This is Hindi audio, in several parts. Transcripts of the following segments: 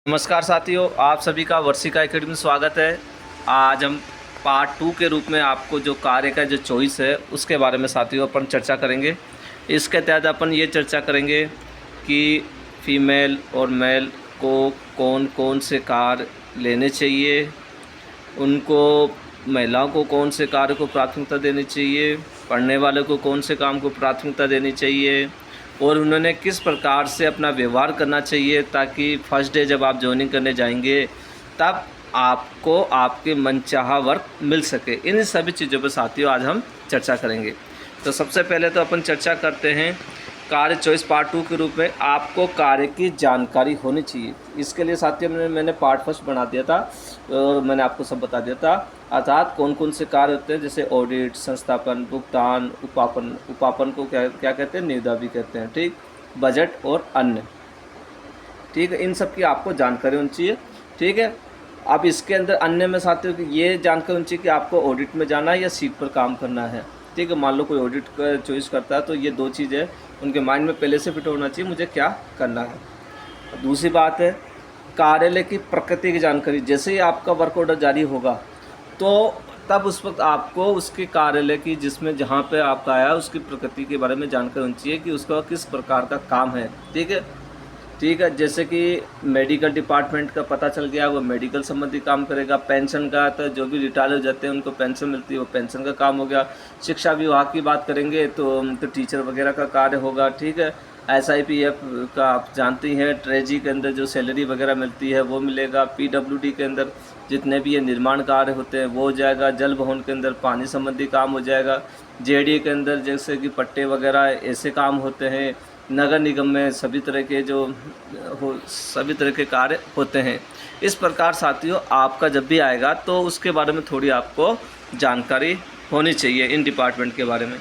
नमस्कार साथियों, आप सभी का वर्षिका एकेडमी में स्वागत है। आज हम पार्ट 2 के रूप में आपको जो कार्य का जो चॉइस है उसके बारे में साथियों अपन चर्चा करेंगे। इसके तहत अपन ये चर्चा करेंगे कि फीमेल और मेल को कौन कौन से कार्य लेने चाहिए, उनको महिलाओं को कौन से कार्य को प्राथमिकता देनी चाहिए, पढ़ने वाले को कौन से काम को प्राथमिकता देनी चाहिए और उन्होंने किस प्रकार से अपना व्यवहार करना चाहिए ताकि फर्स्ट डे जब आप ज्वाइनिंग करने जाएंगे तब आपको आपके मनचाहा वर्क मिल सके। इन सभी चीज़ों पर साथियों आज हम चर्चा करेंगे। तो सबसे पहले तो अपन चर्चा करते हैं कार्य चॉइस पार्ट 2 के रूप में आपको कार्य की जानकारी होनी चाहिए। इसके लिए साथियों मैंने पार्ट फर्स्ट बना दिया था और मैंने आपको सब बता दिया था, अर्थात कौन कौन से कार्य होते हैं, जैसे ऑडिट, संस्थापन, भुगतान, उपापन को क्या क्या कहते हैं, निविदा भी कहते हैं, ठीक, बजट और अन्य, ठीक है। इन सब की आपको जानकारी होनी चाहिए, ठीक है। अब इसके अंदर अन्य में साथियों की ये जानकारी होनी चाहिए कि आपको ऑडिट में जाना है या सीट पर काम करना है, ठीक है। मान लो कोई ऑडिट का चॉइस करता है तो ये दो चीज़ें उनके माइंड में पहले से फिट होना चाहिए, मुझे क्या करना है। दूसरी बात है कार्यालय की प्रकृति की जानकारी। जैसे ही आपका वर्क ऑर्डर जारी होगा तो तब उस वक्त आपको उसके कार्यालय की जिसमें जहाँ पे आपका आया उसकी प्रकृति के बारे में जानकारी होनी चाहिए कि उसका किस प्रकार का काम है, ठीक है, ठीक है। जैसे कि मेडिकल डिपार्टमेंट का पता चल गया, वो मेडिकल संबंधी काम करेगा। पेंशन का तो जो भी रिटायर हो जाते हैं उनको पेंशन मिलती है, वो पेंशन का काम हो गया। शिक्षा विभाग की बात करेंगे तो टीचर वगैरह का कार्य होगा, ठीक है। SIPF का आप जानती हैं, ट्रेजी के अंदर जो सैलरी वगैरह मिलती है वो मिलेगा। PWD के अंदर जितने भी ये निर्माण कार्य होते हैं वो हो जाएगा। जल भवन के अंदर पानी संबंधी काम हो जाएगा। JDA के अंदर जैसे कि पट्टे वगैरह ऐसे काम होते हैं। नगर निगम में सभी तरह के कार्य होते हैं। इस प्रकार साथियों आपका जब भी आएगा तो उसके बारे में थोड़ी आपको जानकारी होनी चाहिए इन डिपार्टमेंट के बारे में।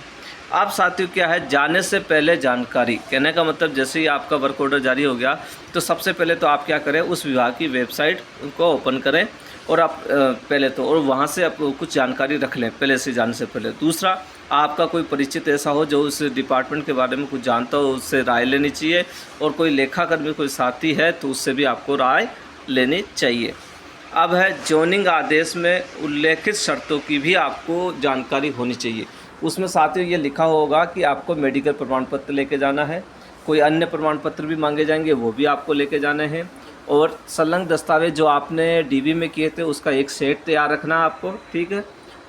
अब साथियों क्या है, जाने से पहले जानकारी, कहने का मतलब जैसे ही आपका वर्क ऑर्डर जारी हो गया तो सबसे पहले तो आप क्या करें, उस विभाग की वेबसाइट को ओपन करें और आप पहले तो और वहाँ से आप कुछ जानकारी रख लें पहले से जाने से पहले। दूसरा, आपका कोई परिचित ऐसा हो जो उस डिपार्टमेंट के बारे में कुछ जानता हो, उससे राय लेनी चाहिए। और कोई लेखाकर्मी कोई साथी है तो उससे भी आपको राय लेनी चाहिए। अब है जॉइनिंग आदेश में उल्लेखित शर्तों की भी आपको जानकारी होनी चाहिए। उसमें साथियों ये लिखा होगा कि आपको मेडिकल प्रमाण पत्र लेके जाना है, कोई अन्य प्रमाण पत्र भी मांगे जाएंगे वो भी आपको लेके जाने हैं, और संलग्न दस्तावेज जो आपने DB में किए थे उसका एक सेट तैयार रखना आपको, ठीक है।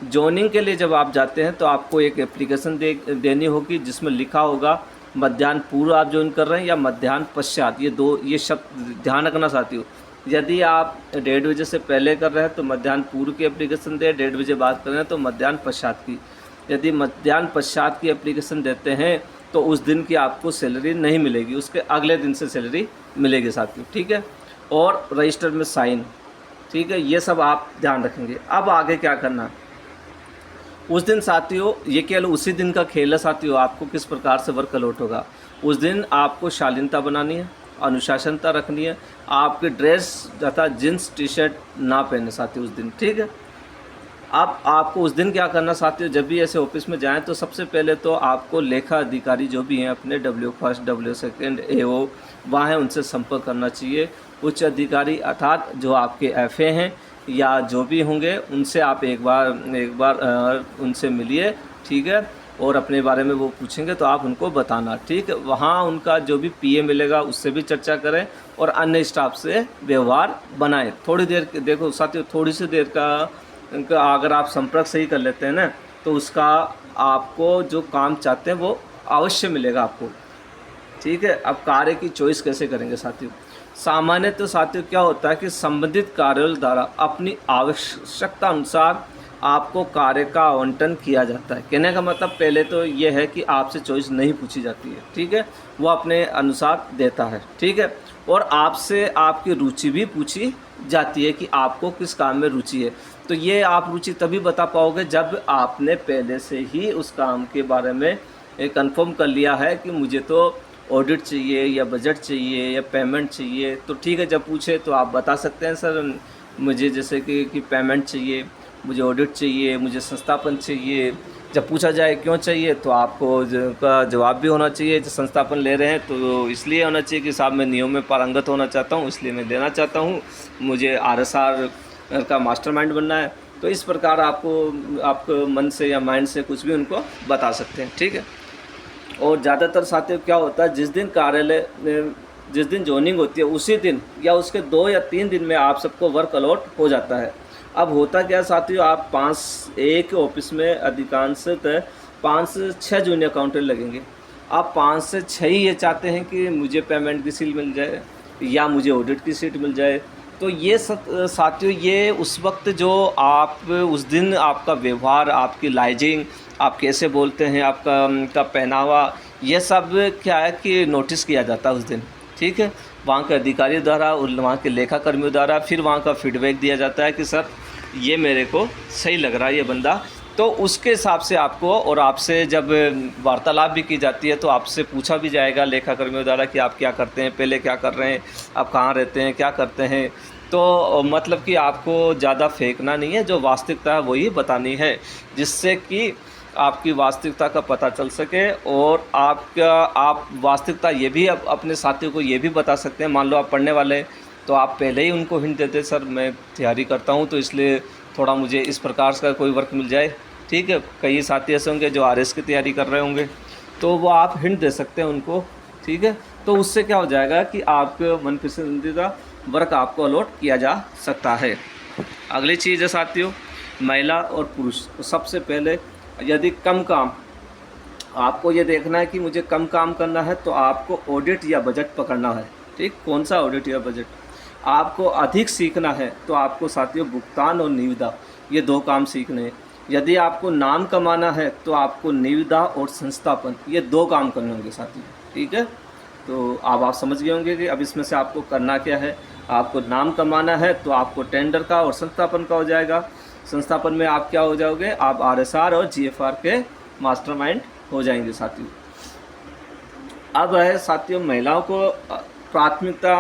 जॉइनिंग के लिए जब आप जाते हैं तो आपको एक एप्लीकेशन देनी होगी जिसमें लिखा होगा मध्याह्न पूर्व आप ज्वाइन कर रहे हैं या मध्याह्न पश्चात। ये शब्द ध्यान रखना साथियों। यदि आप 1:30 बजे से पहले कर रहे हैं तो मध्याह्न पूर्व की एप्लीकेशन दें, 1:30 बजे बाद कर रहे हैं तो मध्याह्न पश्चात की। यदि मध्याह्न पश्चात की एप्लीकेशन देते हैं तो उस दिन की आपको सैलरी नहीं मिलेगी, उसके अगले दिन से सैलरी मिलेगी साथियों, ठीक है। और रजिस्टर में साइन, ठीक है, ये सब आप ध्यान रखेंगे। अब आगे क्या करना है उस दिन साथियों, ये केवल उसी दिन का खेल है साथियों, आपको किस प्रकार से वर्क अलॉट होगा। उस दिन आपको शालीनता बनानी है, अनुशासनता रखनी है। आपकी ड्रेस तथा जींस टी-शर्ट ना पहने साथियों उस दिन, ठीक है। अब आपको उस दिन क्या करना साथियों, जब भी ऐसे ऑफिस में जाएं तो सबसे पहले तो आपको लेखा अधिकारी जो भी हैं अपने W1 W2 AO वहाँ हैं उनसे संपर्क करना चाहिए। उच्च अधिकारी अर्थात जो आपके FA हैं या जो भी होंगे उनसे आप एक बार उनसे मिलिए, ठीक है, और अपने बारे में वो पूछेंगे तो आप उनको बताना, ठीक है। वहाँ उनका जो भी PA मिलेगा उससे भी चर्चा करें और अन्य स्टाफ से व्यवहार बनाएं। थोड़ी देर देखो साथियों, थोड़ी सी देर का अगर आप संपर्क सही कर लेते हैं ना तो उसका आपको जो काम चाहते हैं वो अवश्य मिलेगा आपको, ठीक है। अब कार्य की चॉइस कैसे करेंगे साथियों, सामान्य तो साथियों क्या होता है कि संबंधित कार्यालय द्वारा अपनी आवश्यकता अनुसार आपको कार्य का आवंटन किया जाता है। कहने का मतलब पहले तो ये है कि आपसे चॉइस नहीं पूछी जाती है, ठीक है, वो अपने अनुसार देता है, ठीक है। और आपसे आपकी रुचि भी पूछी जाती है कि आपको किस काम में रुचि है। तो ये आप रुचि तभी बता पाओगे जब आपने पहले से ही उस काम के बारे में कंफर्म कर लिया है कि मुझे तो ऑडिट चाहिए या बजट चाहिए या पेमेंट चाहिए। तो ठीक है, जब पूछे तो आप बता सकते हैं सर मुझे जैसे कि पेमेंट चाहिए, मुझे ऑडिट चाहिए, मुझे संस्थापन चाहिए, जब पूछा जाए क्यों चाहिए तो आपको का जवाब भी होना चाहिए। जो संस्थापन ले रहे हैं तो इसलिए होना चाहिए कि साहब मैं नियम में पारंगत होना चाहता हूँ, इसलिए मैं लेना चाहता हूँ, मुझे RSR का मास्टरमाइंड बनना है। तो इस प्रकार आपको मन से या माइंड से कुछ भी उनको बता सकते हैं, ठीक है। और ज़्यादातर साथियों क्या होता है, जिस दिन कार्यालय में जिस दिन जॉइनिंग होती है उसी दिन या उसके 2 या 3 दिन में आप सबको वर्क अलॉट हो जाता है। अब होता क्या साथियों, आप एक ऑफिस में अधिकांशतः 5 से 6 जूनियर अकाउंटेंट लगेंगे। आप 5 से 6 ही ये चाहते हैं कि मुझे पेमेंट की सीट मिल जाए या मुझे ऑडिट की सीट मिल जाए। तो ये साथियों ये उस वक्त जो आप उस दिन आपका व्यवहार, आपकी लाइजिंग, आप कैसे बोलते हैं, आपका पहनावा, ये सब क्या है कि नोटिस किया जाता है उस दिन, ठीक है। वहाँ के अधिकारी द्वारा, वहाँ के लेखा कर्मियों द्वारा फिर वहाँ का फीडबैक दिया जाता है कि सर ये मेरे को सही लग रहा है ये बंदा। तो उसके हिसाब से आपको और आपसे जब वार्तालाप भी की जाती है तो आपसे पूछा भी जाएगा लेखा कर्मियों द्वारा कि आप क्या करते हैं, पहले क्या कर रहे हैं, आप कहाँ रहते हैं, क्या करते हैं। तो मतलब कि आपको ज़्यादा फेंकना नहीं है, जो वास्तविकता है वही बतानी है, जिससे कि आपकी वास्तविकता का पता चल सके। और आप वास्तविकता ये भी अपने साथियों को ये भी बता सकते हैं। मान लो आप पढ़ने वाले हैं तो आप पहले ही उनको हिंट देते, सर मैं तैयारी करता हूँ तो इसलिए थोड़ा मुझे इस प्रकार का कोई वर्क मिल जाए, ठीक है। कई साथी ऐसे होंगे जो RS की तैयारी कर रहे होंगे तो वो आप हिंट दे सकते हैं उनको, ठीक है। तो उससे क्या हो जाएगा कि आपके मन पसंदीदा वर्क आपको अलॉट किया जा सकता है। अगली चीज़ है साथियों, महिला और पुरुष। तो सबसे पहले यदि कम काम, आपको ये देखना है कि मुझे कम काम करना है तो आपको ऑडिट या बजट पकड़ना है, ठीक। कौन सा ऑडिट या बजट? आपको अधिक सीखना है तो आपको साथियों भुगतान और निविदा, ये 2 काम सीखने हैं। यदि आपको नाम कमाना है तो आपको निविदा और संस्थापन, ये 2 काम करने होंगे साथियों, ठीक है। तो अब आप समझ गए होंगे कि अब इसमें से आपको करना क्या है। आपको नाम कमाना है तो आपको टेंडर का और संस्थापन का हो जाएगा। संस्थापन में आप क्या हो जाओगे, आप RSR और GFR के मास्टरमाइंड हो जाएंगे साथियों। अब है साथियों, महिलाओं को प्राथमिकता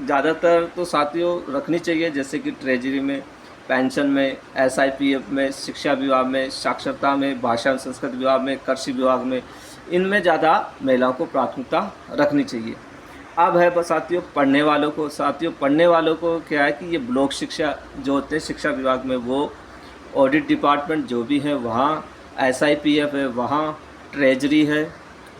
ज़्यादातर तो साथियों रखनी चाहिए, जैसे कि ट्रेजरी में, पेंशन में, SIPF में, शिक्षा विभाग में, साक्षरता में, भाषा और संस्कृत विभाग में, कृषि विभाग में, इनमें ज़्यादा महिलाओं को प्राथमिकता रखनी चाहिए। अब है बस साथियों पढ़ने वालों को। साथियों पढ़ने वालों को क्या है कि ये ब्लॉक शिक्षा जो होते हैं शिक्षा विभाग में, वो ऑडिट डिपार्टमेंट जो भी है वहाँ, SIPF है वहाँ, ट्रेजरी है,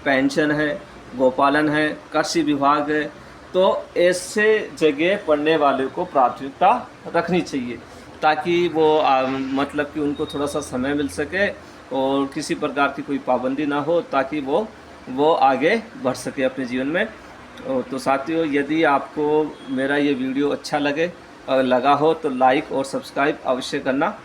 पेंशन है, गोपालन है, कृषि विभाग है। तो ऐसे जगह पढ़ने वाले को प्राथमिकता रखनी चाहिए ताकि वो मतलब कि उनको थोड़ा सा समय मिल सके और किसी प्रकार की कोई पाबंदी ना हो, ताकि वो आगे बढ़ सके अपने जीवन में। तो साथियों यदि आपको मेरा ये वीडियो अच्छा लगा हो तो लाइक और सब्सक्राइब अवश्य करना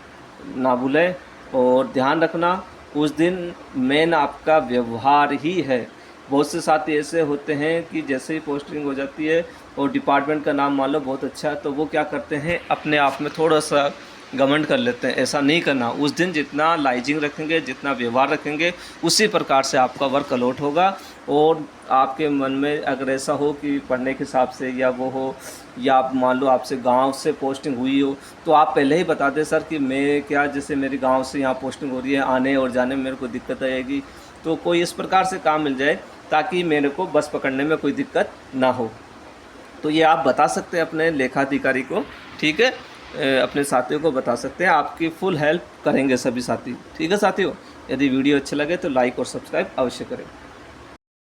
ना भूलें। और ध्यान रखना उस दिन मेन आपका व्यवहार ही है। बहुत से साथी ऐसे होते हैं कि जैसे ही पोस्टिंग हो जाती है और डिपार्टमेंट का नाम मान लो बहुत अच्छा है तो वो क्या करते हैं, अपने आप में थोड़ा सा घमंड कर लेते हैं। ऐसा नहीं करना। उस दिन जितना लाइजिंग रखेंगे, जितना व्यवहार रखेंगे, उसी प्रकार से आपका वर्क अलॉट होगा। और आपके मन में अगर ऐसा हो कि पढ़ने के हिसाब से या वो हो, या आप मान लो आपसे गांव से पोस्टिंग हुई हो तो आप पहले ही बता दें, सर कि मैं क्या, जैसे मेरे गांव से यहाँ पोस्टिंग हो रही है, आने और जाने में मेरे को दिक्कत आएगी, तो कोई इस प्रकार से काम मिल जाए ताकि मेरे को बस पकड़ने में कोई दिक्कत ना हो। तो ये आप बता सकते हैं अपने लेखाधिकारी को, ठीक है। अपने साथियों को बता सकते हैं, आपकी फुल हेल्प करेंगे सभी साथी, ठीक है साथियों। यदि वीडियो अच्छे लगे तो लाइक और सब्सक्राइब अवश्य करें।